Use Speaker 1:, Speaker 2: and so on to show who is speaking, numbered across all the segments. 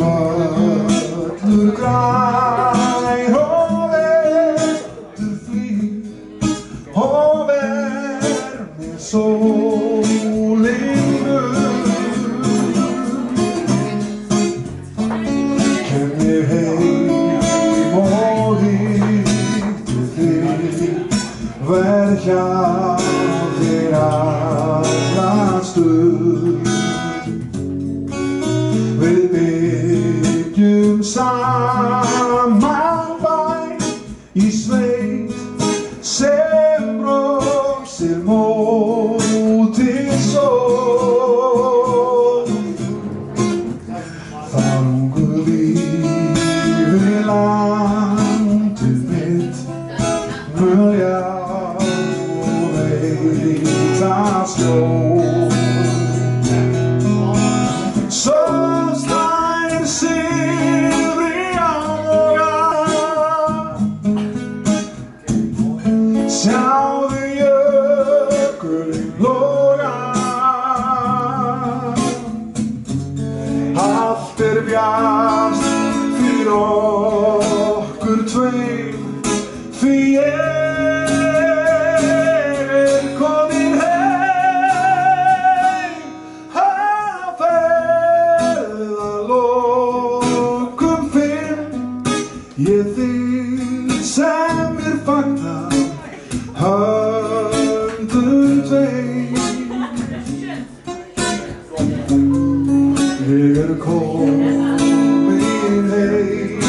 Speaker 1: völlur grær og vetur flýr og ver með sólinu kem ég heim og hitti þig verð hjá þér alla stund. Við byggjum saman bæ í sveit sem brosir móti sól. Þangu lífi landið mitt mun já veita skjól. Sjáðu jökulinn loga, allt bjart fyrir okkur tveim, því ég komin heim að ferðalokum finn ég þig sem mér fagnar höndum tveim. Ég komin heim,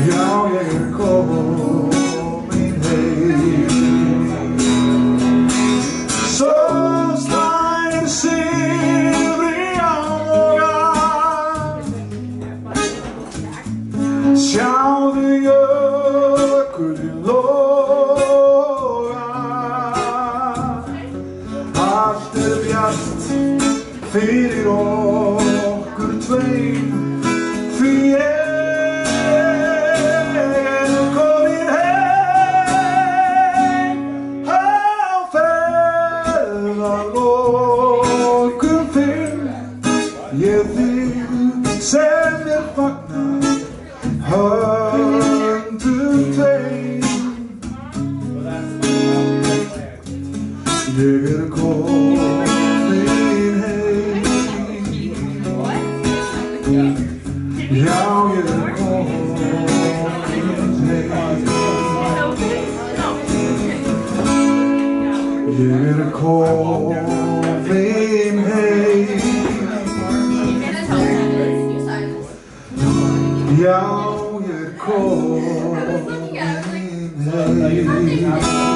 Speaker 1: já ég komin heim. Svo slær sigri á morgun, sjáðu jökulinn loga, allt bjart fyrir okkur tveim, því ég komin heim að ferðalokum finn ég þig sem mér fagnar höndum tveim. Ég komin heim, já ég komin heim. Ég komin heim, já ég komin heim.